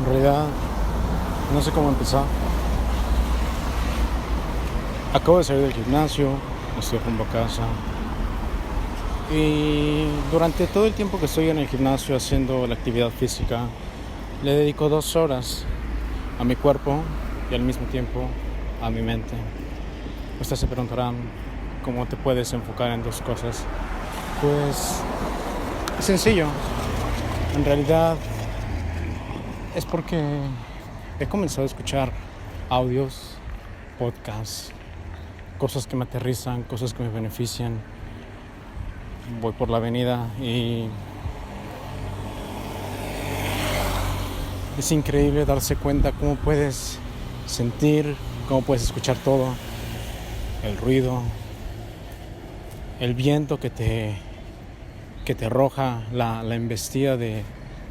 En realidad, no sé cómo empezar. Acabo de salir del gimnasio, estoy rumbo a casa. Y durante todo el tiempo que estoy en el gimnasio haciendo la actividad física, le dedico 2 horas a mi cuerpo y al mismo tiempo a mi mente. Ustedes se preguntarán cómo te puedes enfocar en dos cosas. Pues es sencillo. En realidad es porque he comenzado a escuchar audios, podcasts, cosas que me aterrizan, cosas que me benefician. Voy por la avenida y es increíble darse cuenta cómo puedes sentir, cómo puedes escuchar todo, el ruido, el viento que te arroja la embestida de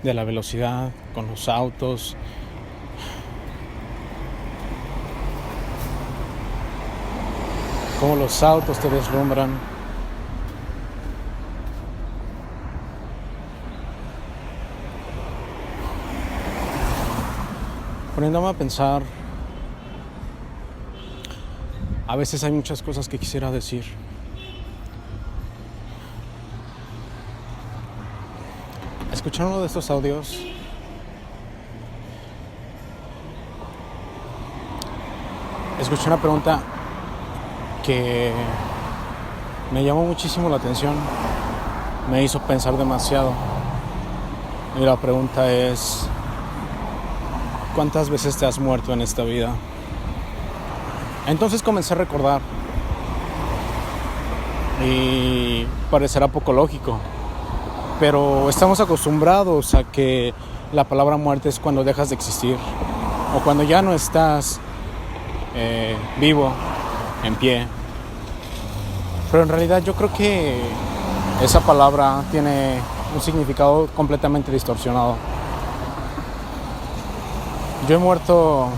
la velocidad con los autos. Cómo los autos te deslumbran. Poniéndome a pensar, a veces hay muchas cosas que quisiera decir. Escuchar uno de estos audios escuché una pregunta que me llamó muchísimo la atención, me hizo pensar demasiado. Y la pregunta es: ¿cuántas veces te has muerto en esta vida? Entonces comencé a recordar y parecerá poco lógico, pero estamos acostumbrados a que la palabra muerte es cuando dejas de existir o cuando ya no estás vivo, en pie. Pero en realidad yo creo que esa palabra tiene un significado completamente distorsionado. Yo he muerto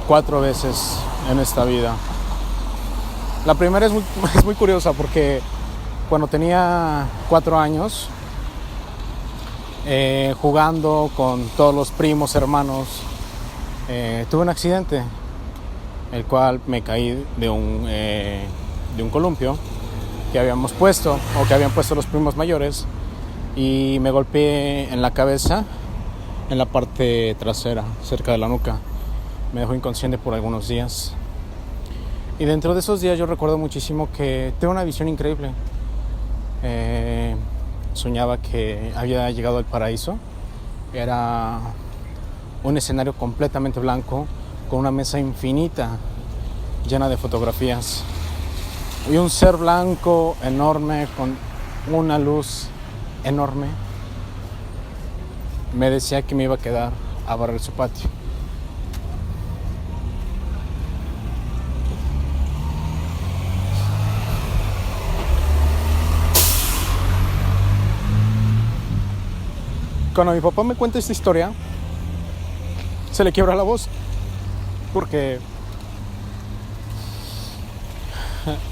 4 veces en esta vida. La primera es muy curiosa porque cuando tenía 4 años, jugando con todos los primos, hermanos, tuve un accidente, el cual me caí de un columpio que habían puesto los primos mayores, y me golpeé en la cabeza, en la parte trasera, cerca de la nuca. Me dejó inconsciente por algunos días. Y dentro de esos días yo recuerdo muchísimo que tuve una visión increíble. Soñaba que había llegado al paraíso. Era un escenario completamente blanco, con una mesa infinita llena de fotografías. Y un ser blanco enorme, con una luz enorme, me decía que me iba a quedar a barrer su patio. Cuando mi papá me cuenta esta historia, se le quiebra la voz, porque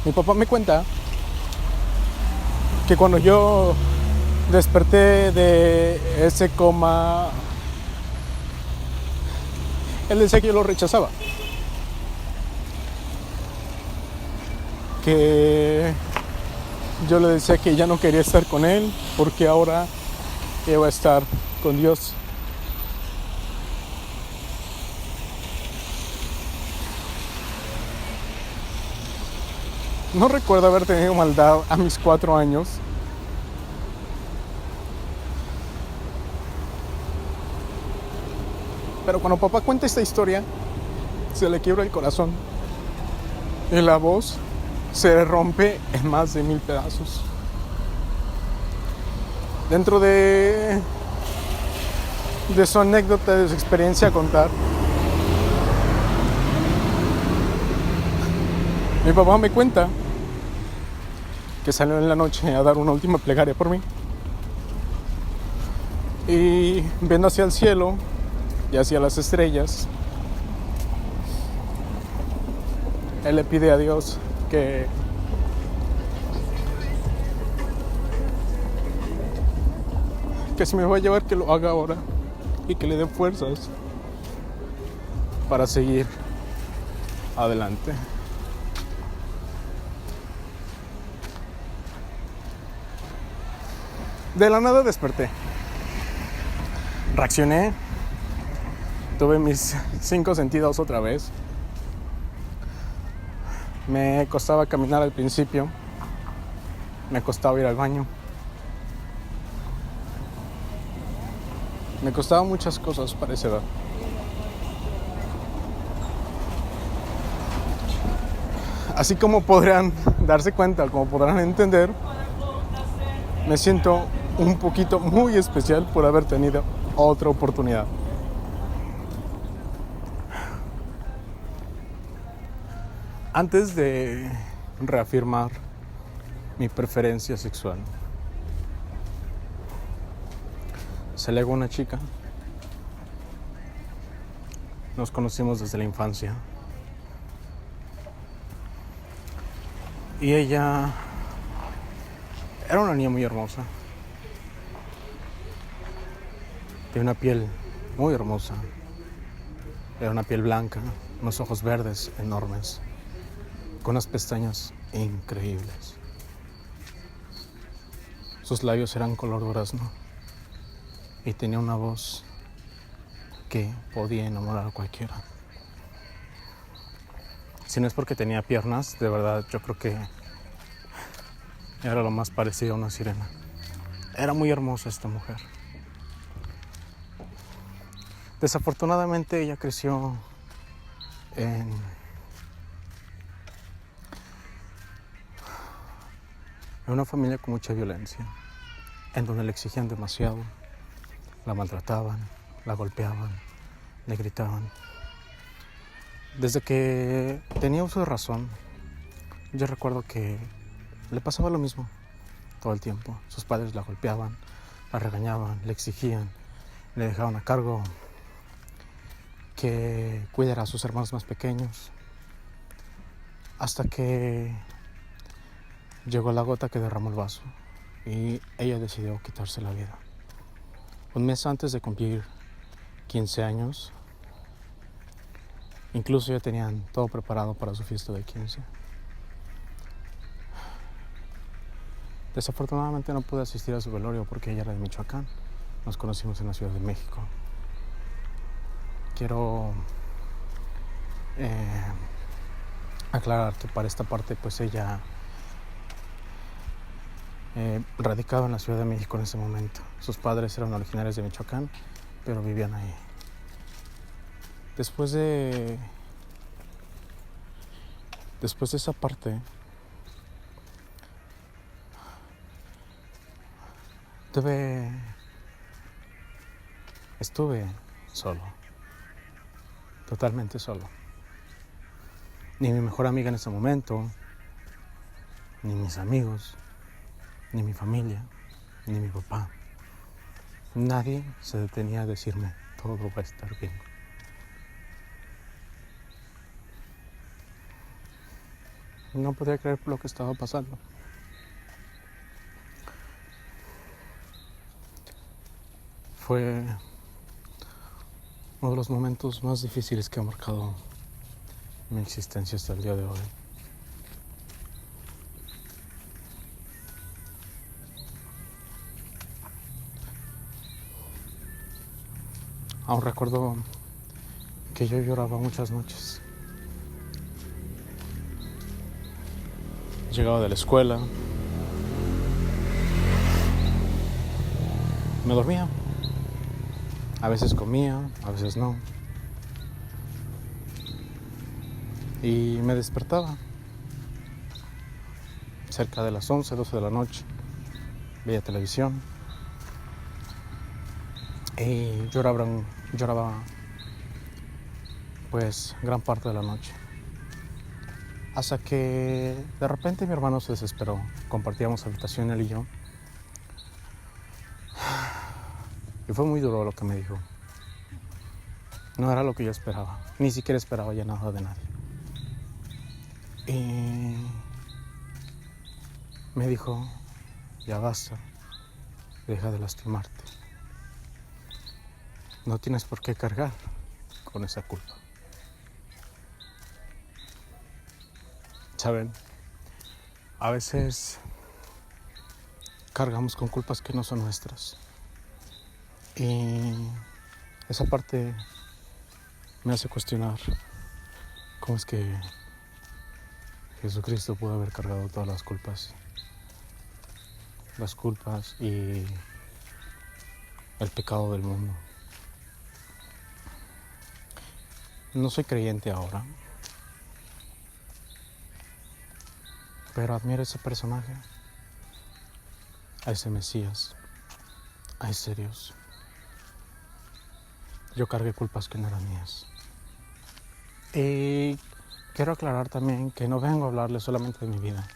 mi papá me cuenta que cuando yo desperté de ese coma, él decía que yo lo rechazaba, que yo le decía que ya no quería estar con él porque ahora iba a estar con Dios. No recuerdo haber tenido maldad a mis 4 años. Pero cuando papá cuenta esta historia, se le quiebra el corazón y la voz se rompe en más de 1000 pedazos. Dentro de su anécdota, de su experiencia a contar, mi papá me cuenta que salió en la noche a dar una última plegaria por mí, y viendo hacia el cielo y hacia las estrellas, él le pide a Dios que si me va a llevar, que lo haga ahora, y que le dé fuerzas para seguir adelante. De la nada desperté. Reaccioné. Tuve mis 5 sentidos otra vez. Me costaba caminar al principio. Me costaba ir al baño. Me costaban muchas cosas para esa edad. Así como podrán darse cuenta, como podrán entender, me siento un poquito muy especial por haber tenido otra oportunidad. Antes de reafirmar mi preferencia sexual, se le hago una chica. Nos conocimos desde la infancia. Y ella era una niña muy hermosa. De una piel muy hermosa. Era una piel blanca, unos ojos verdes enormes, con unas pestañas increíbles. Sus labios eran color durazno y tenía una voz que podía enamorar a cualquiera. Si no es porque tenía piernas, de verdad yo creo que era lo más parecido a una sirena. Era muy hermosa esta mujer. Desafortunadamente ella creció en una familia con mucha violencia, en donde le exigían demasiado, la maltrataban, la golpeaban, le gritaban. Desde que tenía uso de razón, yo recuerdo que le pasaba lo mismo todo el tiempo. Sus padres la golpeaban, la regañaban, le exigían, le dejaban a cargo que cuidara a sus hermanos más pequeños, hasta que llegó la gota que derramó el vaso y ella decidió quitarse la vida. Un mes antes de cumplir 15 años, incluso ya tenían todo preparado para su fiesta de 15. Desafortunadamente no pude asistir a su velorio porque ella era de Michoacán. Nos conocimos en la Ciudad de México. Quiero aclarar que para esta parte pues ella radicaba en la Ciudad de México en ese momento. Sus padres eran originarios de Michoacán, pero vivían ahí. Después de esa parte, estuve solo, totalmente solo. Ni mi mejor amiga en ese momento, ni mis amigos, ni mi familia, ni mi papá. Nadie se detenía a decirme, todo va a estar bien. No podía creer lo que estaba pasando. Fue uno de los momentos más difíciles que ha marcado mi existencia hasta el día de hoy. Aún recuerdo que yo lloraba muchas noches. Llegaba de la escuela, me dormía. A veces comía, a veces no. Y me despertaba cerca de las 11, 12 de la noche. Veía televisión y lloraba pues gran parte de la noche. Hasta que de repente mi hermano se desesperó. Compartíamos habitación él y yo. Y fue muy duro lo que me dijo. No era lo que yo esperaba. Ni siquiera esperaba ya nada de nadie. Y me dijo, ya basta, deja de lastimarte. no tienes por qué cargar con esa culpa. ¿Saben? A veces cargamos con culpas que no son nuestras. Y esa parte me hace cuestionar cómo es que Jesucristo pudo haber cargado todas las culpas y el pecado del mundo. No soy creyente ahora, pero admiro a ese personaje, a ese Mesías, a ese Dios. Yo cargué culpas que no eran mías. Y quiero aclarar también que no vengo a hablarles solamente de mi vida.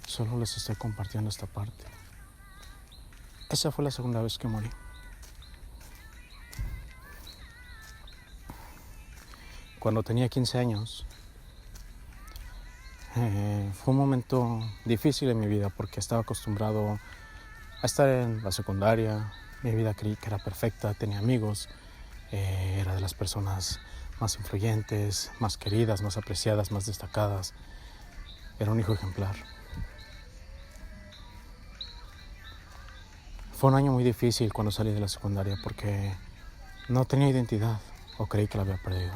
Solo les estoy compartiendo esta parte. Esa fue la segunda vez que morí. Cuando tenía 15 años, fue un momento difícil en mi vida porque estaba acostumbrado a estar en la secundaria. Mi vida creí que era perfecta, tenía amigos, era de las personas más influyentes, más queridas, más apreciadas, más destacadas. Era un hijo ejemplar. Fue un año muy difícil cuando salí de la secundaria porque no tenía identidad o creí que la había perdido.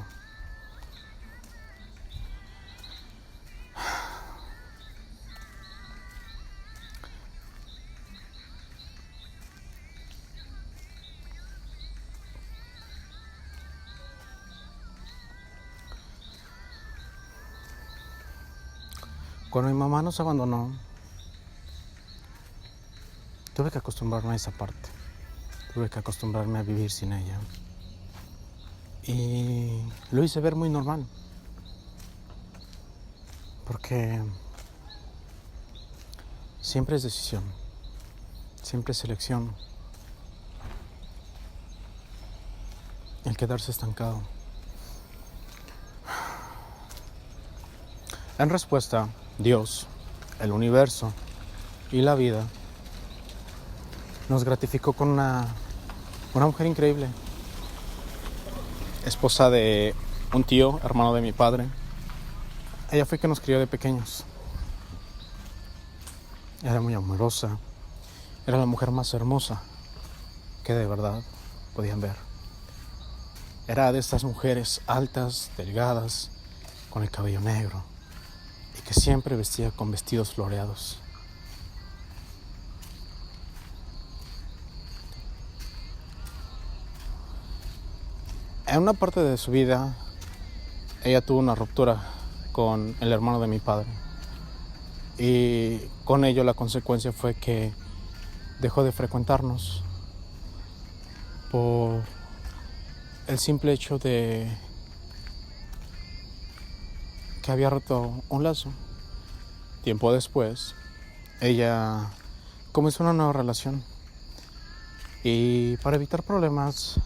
Cuando mi mamá nos abandonó, tuve que acostumbrarme a esa parte. Tuve que acostumbrarme a vivir sin ella. Y lo hice ver muy normal. Porque siempre es decisión, siempre es elección el quedarse estancado. En respuesta, Dios, el universo y la vida nos gratificó con una mujer increíble, esposa de un tío, hermano de mi padre. Ella fue que nos crió de pequeños. Era muy amorosa, era la mujer más hermosa que de verdad podían ver. Era de estas mujeres altas, delgadas, con el cabello negro y que siempre vestía con vestidos floreados. En una parte de su vida, ella tuvo una ruptura con el hermano de mi padre. Y con ello la consecuencia fue que dejó de frecuentarnos por el simple hecho de que había roto un lazo. Tiempo después, ella comenzó una nueva relación. Y para evitar problemas,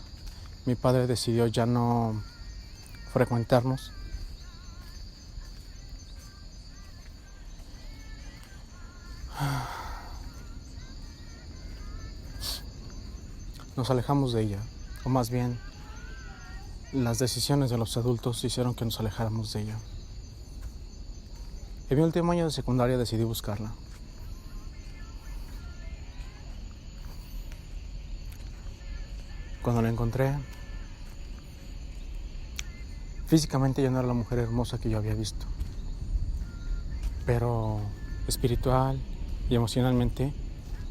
mi padre decidió ya no frecuentarnos. Nos alejamos de ella, o más bien, las decisiones de los adultos hicieron que nos alejáramos de ella. En mi último año de secundaria decidí buscarla. Cuando la encontré, físicamente ya no era la mujer hermosa que yo había visto, pero espiritual y emocionalmente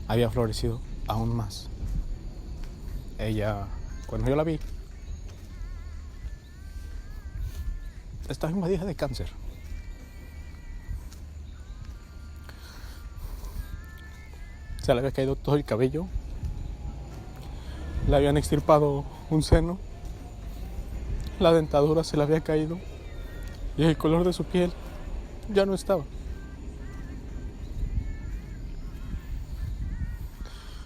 había florecido aún más. Ella, cuando yo la vi, estaba invadida de cáncer. Se le había caído todo el cabello, le habían extirpado un seno, la dentadura se le había caído y el color de su piel ya no estaba.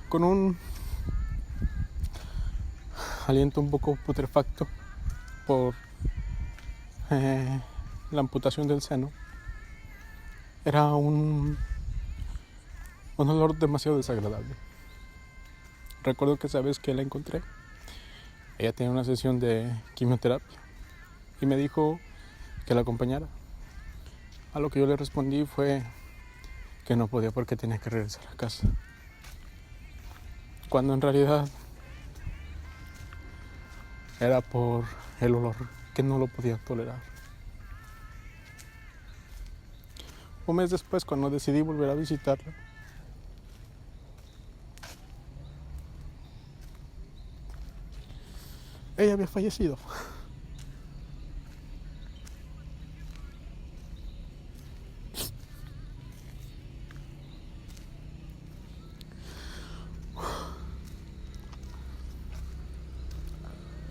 Con un aliento un poco putrefacto por la amputación del seno. Era un olor demasiado desagradable. Recuerdo que esa vez que la encontré, Ella tenía una sesión de quimioterapia y me dijo que la acompañara. A lo que yo le respondí fue que no podía porque tenía que regresar a casa. Cuando en realidad era por el olor que no lo podía tolerar. Un mes después, cuando decidí volver a visitarla, ella había fallecido.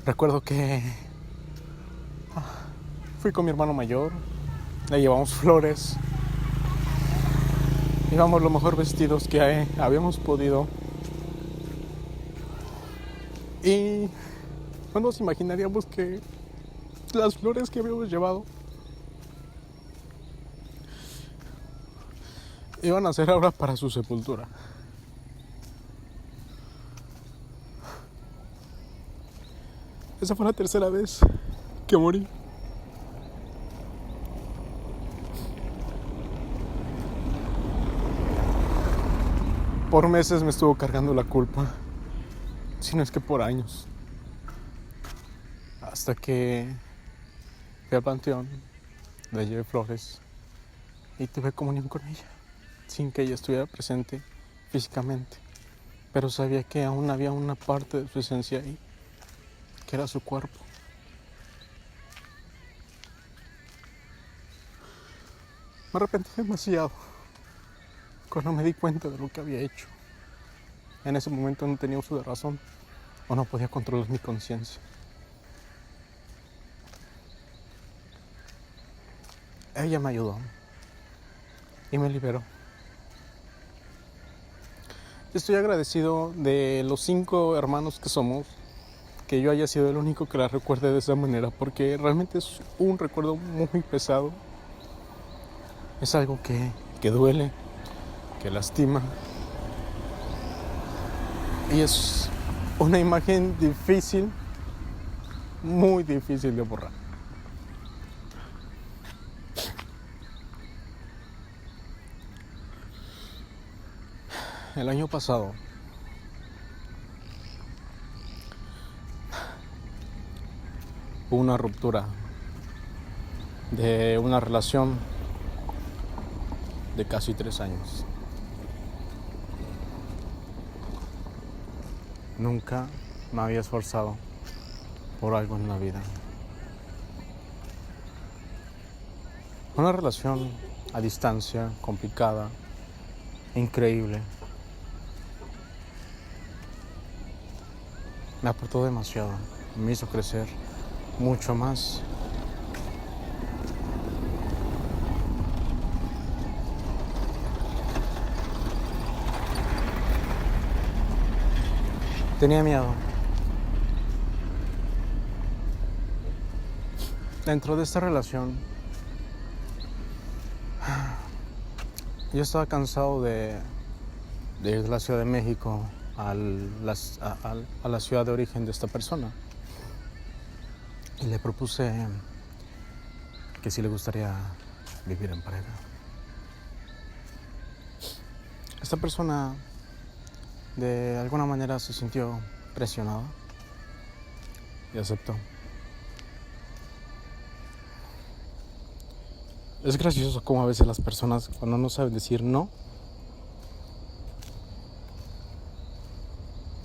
Recuerdo que fui con mi hermano mayor, le llevamos flores, íbamos lo mejor vestidos que habíamos podido. Y no nos imaginaríamos que las flores que habíamos llevado iban a ser ahora para su sepultura. Esa fue la tercera vez que morí. Por meses me estuvo cargando la culpa, si no es que por años. Hasta que fui al panteón, le llevé flores y tuve comunión con ella, sin que ella estuviera presente físicamente. Pero sabía que aún había una parte de su esencia ahí, que era su cuerpo. Me arrepentí demasiado cuando me di cuenta de lo que había hecho. En ese momento no tenía uso de razón o no podía controlar mi conciencia. Ella me ayudó y me liberó. Estoy agradecido de los 5 hermanos que somos, que yo haya sido el único que la recuerde de esa manera, porque realmente es un recuerdo muy pesado. Es algo que duele, que lastima. Y es una imagen difícil, muy difícil de borrar. El año pasado hubo una ruptura de una relación de casi 3 años. Nunca me había esforzado por algo en la vida. Una relación a distancia, complicada, increíble. Me aportó demasiado, me hizo crecer mucho más. Tenía miedo. Dentro de esta relación, yo estaba cansado de ir de la Ciudad de México a la ciudad de origen de esta persona. Y le propuse que sí le gustaría vivir en pareja. Esta persona de alguna manera se sintió presionada y aceptó. Es gracioso cómo a veces las personas, cuando no saben decir no,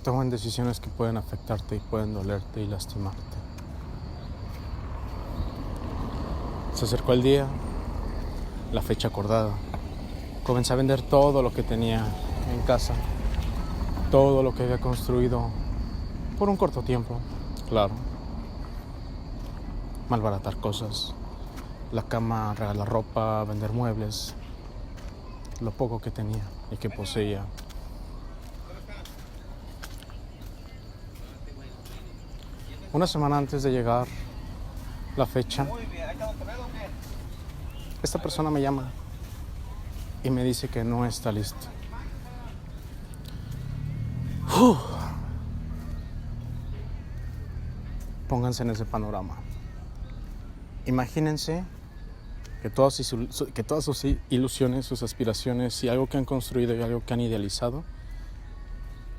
toman decisiones que pueden afectarte y pueden dolerte y lastimarte. Se acercó el día, la fecha acordada. Comencé a vender todo lo que tenía en casa, todo lo que había construido por un corto tiempo, claro. Malbaratar cosas, la cama, regalar ropa, vender muebles, lo poco que tenía y que poseía. Una semana antes de llegar la fecha, esta persona me llama y me dice que no está listo. pónganse en ese panorama. Imagínense que todas sus ilusiones, sus aspiraciones y algo que han construido y algo que han idealizado,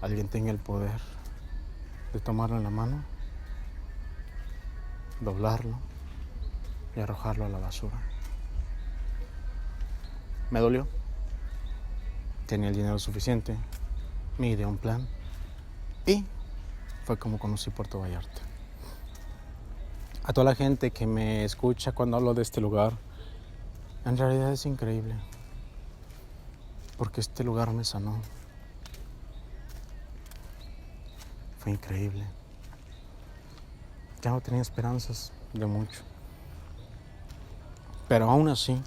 alguien tenga el poder de tomarlo en la mano, doblarlo y arrojarlo a la basura. Me dolió. Tenía el dinero suficiente, me ideé un plan y fue como conocí Puerto Vallarta. A toda la gente que me escucha cuando hablo de este lugar, en realidad es increíble, porque este lugar me sanó. Fue increíble. Ya no tenía esperanzas de mucho, pero aún así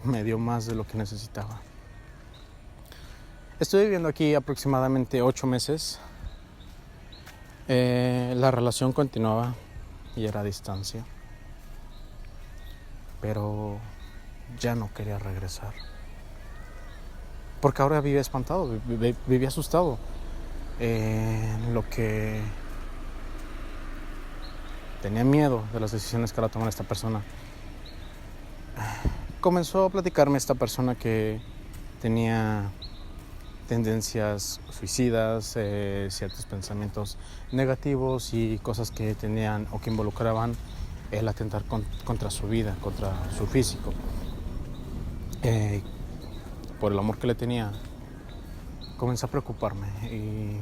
me dio más de lo que necesitaba. Estuve viviendo aquí aproximadamente 8 meses. La relación continuaba y era a distancia, pero ya no quería regresar, porque ahora vivía espantado, vivía asustado. Lo que tenía miedo de las decisiones que ahora tomara esta persona. Comenzó a platicarme esta persona que tenía tendencias suicidas, ciertos pensamientos negativos y cosas que tenían o que involucraban el atentar contra su vida, contra su físico. Por el amor que le tenía, comencé a preocuparme y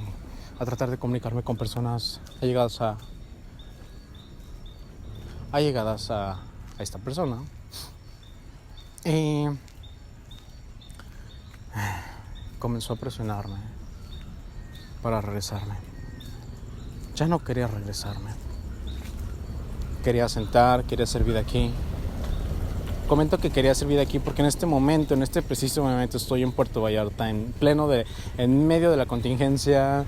a tratar de comunicarme con personas allegadas a esta persona. Y comenzó a presionarme para regresarme. Ya no quería regresarme. Quería quería hacer vida aquí. Comento que quería hacer vida aquí porque en este preciso momento estoy en Puerto Vallarta, en medio de la contingencia,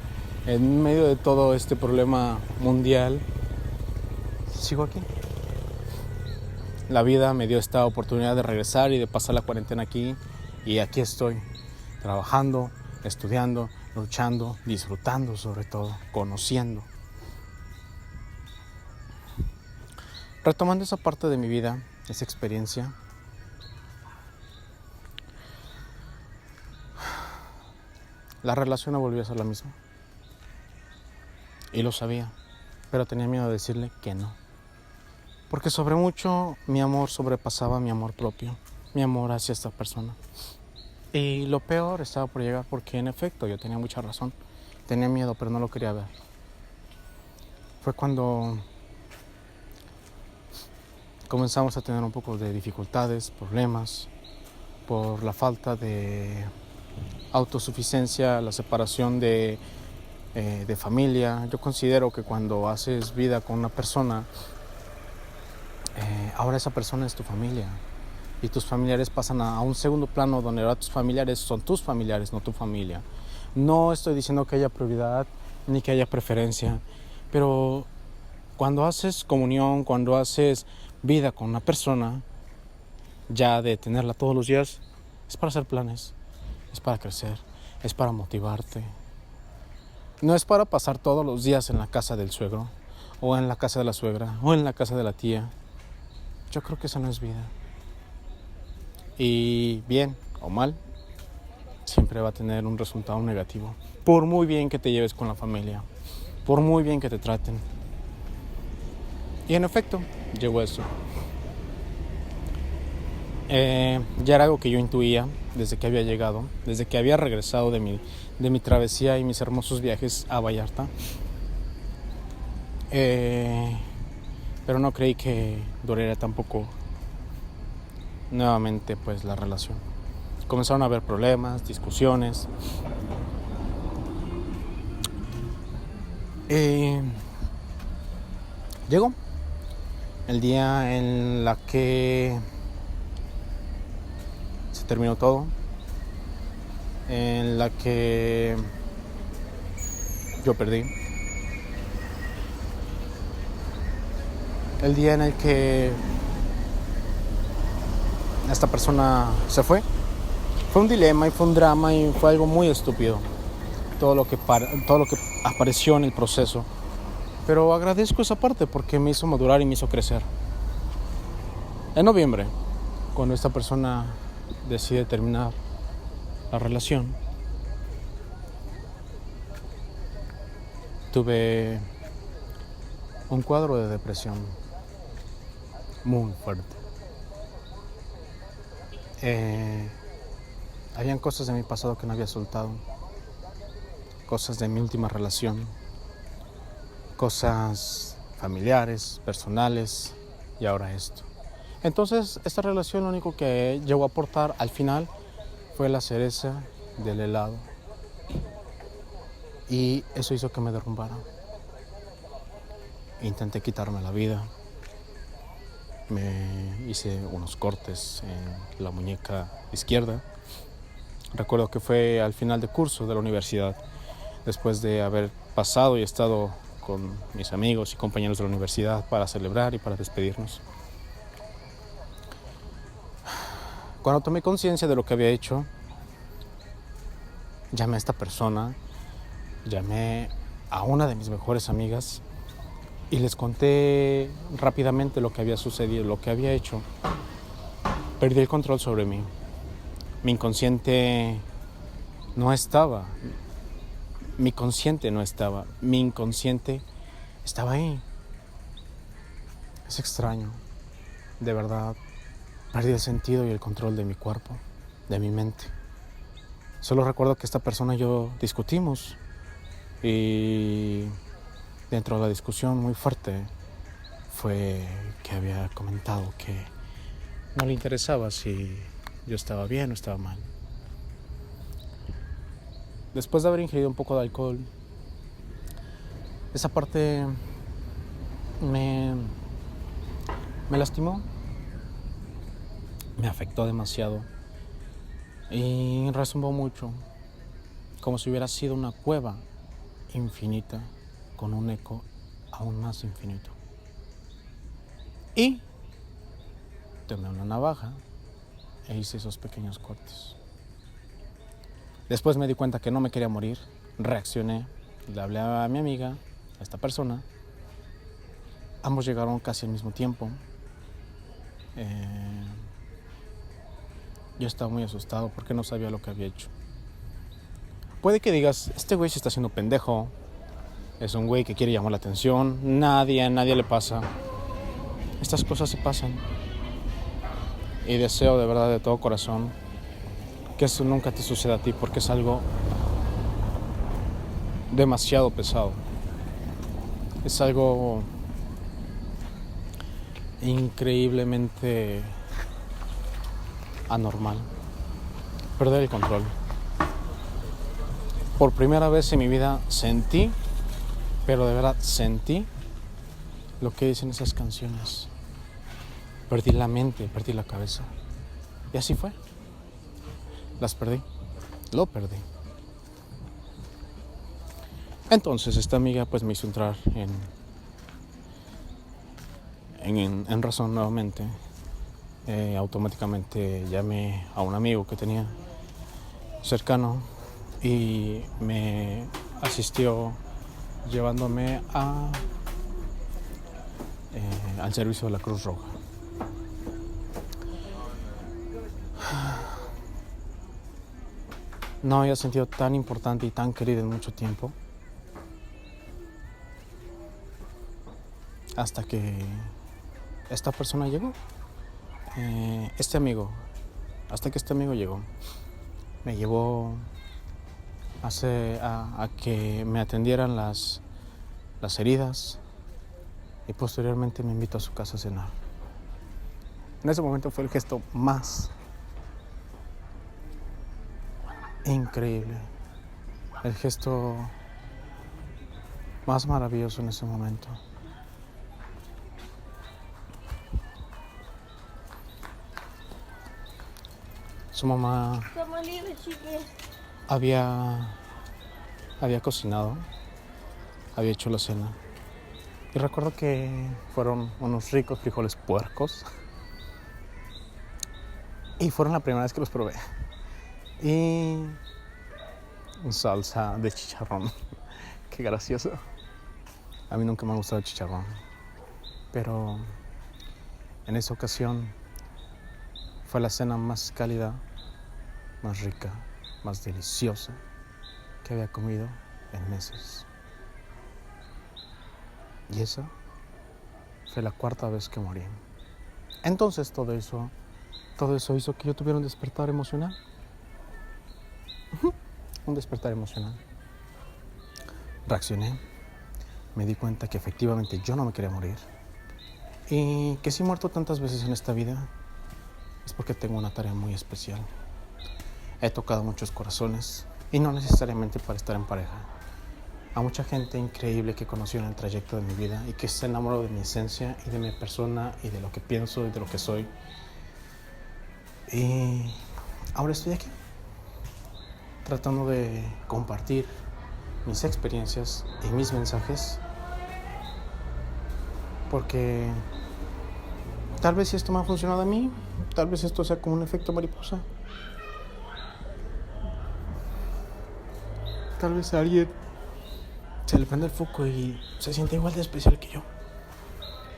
en medio de todo este problema mundial. Sigo aquí. La vida me dio esta oportunidad de regresar y de pasar la cuarentena aquí, y aquí estoy, trabajando, estudiando, luchando, disfrutando sobre todo, conociendo. Retomando esa parte de mi vida, esa experiencia, la relación no volvió a ser la misma. Y lo sabía, pero tenía miedo de decirle que no. Porque sobre mucho mi amor sobrepasaba mi amor propio, mi amor hacia esta persona. Y lo peor estaba por llegar porque en efecto yo tenía mucha razón. Tenía miedo, pero no lo quería ver. Fue cuando comenzamos a tener un poco de dificultades, problemas, por la falta de autosuficiencia, la separación de familia. Yo considero que cuando haces vida con una persona, ahora esa persona es tu familia y tus familiares pasan a un segundo plano, donde ahora tus familiares son tus familiares, no tu familia. No estoy diciendo que haya prioridad ni que haya preferencia, pero cuando haces comunión, cuando haces vida con una persona, ya de tenerla todos los días, es para hacer planes, es para crecer, es para motivarte. No es para pasar todos los días en la casa del suegro, o en la casa de la suegra, o en la casa de la tía. Yo creo que esa no es vida. Y bien o mal, siempre va a tener un resultado negativo. Por muy bien que te lleves con la familia, por muy bien que te traten. Y en efecto, llegó eso. Ya era algo que yo intuía desde que había llegado, desde que había regresado de mi travesía y mis hermosos viajes a Vallarta. Pero no creí que duraría tampoco nuevamente pues la relación. Comenzaron a haber problemas, discusiones. Llegó el día en la que se terminó todo, en la que yo perdí. El día en el que esta persona se fue. Fue un dilema y fue un drama y fue algo muy estúpido. Todo lo que apareció en el proceso. Pero agradezco esa parte porque me hizo madurar y me hizo crecer. En noviembre, cuando esta persona decide terminar la relación, tuve un cuadro de depresión muy fuerte. Habían cosas de mi pasado que no había soltado, cosas de mi última relación, cosas familiares, personales y ahora esto. Entonces, esta relación lo único que llegó a aportar al final fue la cereza del helado. Y eso hizo que me derrumbara. Intenté quitarme la vida. Me hice unos cortes en la muñeca izquierda. Recuerdo que fue al final de curso de la universidad, después de haber pasado y estado con mis amigos y compañeros de la universidad para celebrar y para despedirnos. Cuando tomé conciencia de lo que había hecho, llamé a esta persona, llamé a una de mis mejores amigas y les conté rápidamente lo que había sucedido, lo que había hecho. Perdí el control sobre mí. Mi inconsciente no estaba. Mi consciente no estaba. Mi inconsciente estaba ahí. Es extraño. De verdad, perdí el sentido y el control de mi cuerpo, de mi mente. Solo recuerdo que esta persona y yo discutimos y dentro de la discusión muy fuerte fue que había comentado que no le interesaba si yo estaba bien o estaba mal. Después de haber ingerido un poco de alcohol, esa parte me lastimó, me afectó demasiado y resumbó mucho, como si hubiera sido una cueva infinita con un eco aún más infinito. Y tomé una navaja e hice esos pequeños cortes. Después me di cuenta que no me quería morir, reaccioné, le hablé a mi amiga, a esta persona. Ambos llegaron casi al mismo tiempo. Yo estaba muy asustado porque no sabía lo que había hecho. Puede que digas, este güey se está haciendo pendejo, es un güey que quiere llamar la atención, a nadie le pasa. Estas cosas se pasan. Y deseo de verdad, de todo corazón, que eso nunca te suceda a ti, porque es algo demasiado pesado. Es algo increíblemente anormal. Perder el control. Por primera vez en mi vida sentí, pero de verdad sentí lo que dicen esas canciones. Perdí la mente, perdí la cabeza. Y así fue. Las perdí. Lo perdí. Entonces esta amiga pues me hizo entrar en razón nuevamente. Automáticamente llamé a un amigo que tenía cercano y me asistió llevándome al servicio de la Cruz Roja. No había sentido tan importante y tan querido en mucho tiempo, hasta que esta persona llegó. Hasta que este amigo llegó, me llevó a que me atendieran las heridas y posteriormente me invitó a su casa a cenar. En ese momento fue el gesto más increíble, el gesto más maravilloso en ese momento. Su mamá había cocinado, había hecho la cena. Y recuerdo que fueron unos ricos frijoles puercos. Y fueron la primera vez que los probé. Y salsa de chicharrón. Qué gracioso. A mí nunca me ha gustado el chicharrón, pero en esa ocasión fue la cena más cálida, más rica, más deliciosa que había comido en meses. Y esa fue la 4ª vez que morí. Entonces todo eso hizo que yo tuviera un despertar emocional. Un despertar emocional. Reaccioné. Me di cuenta que efectivamente yo no me quería morir. Y que si he muerto tantas veces en esta vida es porque tengo una tarea muy especial. He tocado muchos corazones y no necesariamente para estar en pareja. A mucha gente increíble que conocí en el trayecto de mi vida y que se enamoró de mi esencia y de mi persona y de lo que pienso y de lo que soy. Y ahora estoy aquí, tratando de compartir mis experiencias y mis mensajes, porque tal vez si esto me ha funcionado a mí, tal vez esto sea como un efecto mariposa. Tal vez a alguien se le prende el foco y se siente igual de especial que yo.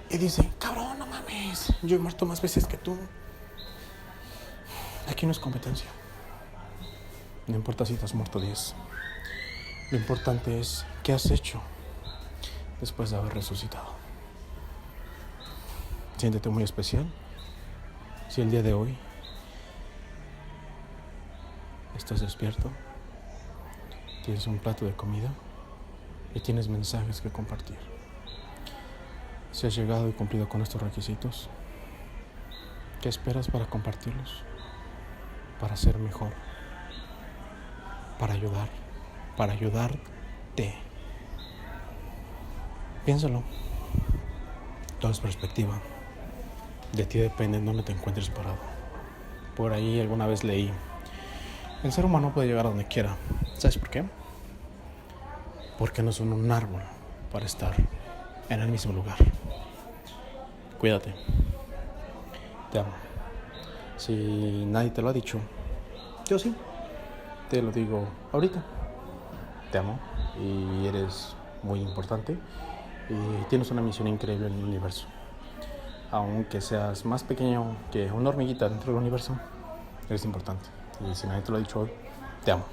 Y dice, cabrón, no mames, yo he muerto más veces que tú. Aquí no es competencia. No importa si te has muerto 10. Lo importante es qué has hecho después de haber resucitado. Siéntete muy especial si el día de hoy estás despierto, tienes un plato de comida y tienes mensajes que compartir. Si has llegado y cumplido con estos requisitos, ¿qué esperas para compartirlos? Para ser mejor, para ayudar, para ayudarte. Piénsalo. Todo es perspectiva. De ti depende en dónde te encuentres parado. Por ahí alguna vez leí, el ser humano puede llegar a donde quiera. ¿Sabes por qué? Porque no son un árbol para estar en el mismo lugar. Cuídate. Te amo. Si nadie te lo ha dicho, yo sí. Te lo digo ahorita. Te amo y eres muy importante y tienes una misión increíble en el universo. Aunque seas más pequeño que una hormiguita dentro del universo, eres importante. Y si nadie te lo ha dicho hoy, te amo.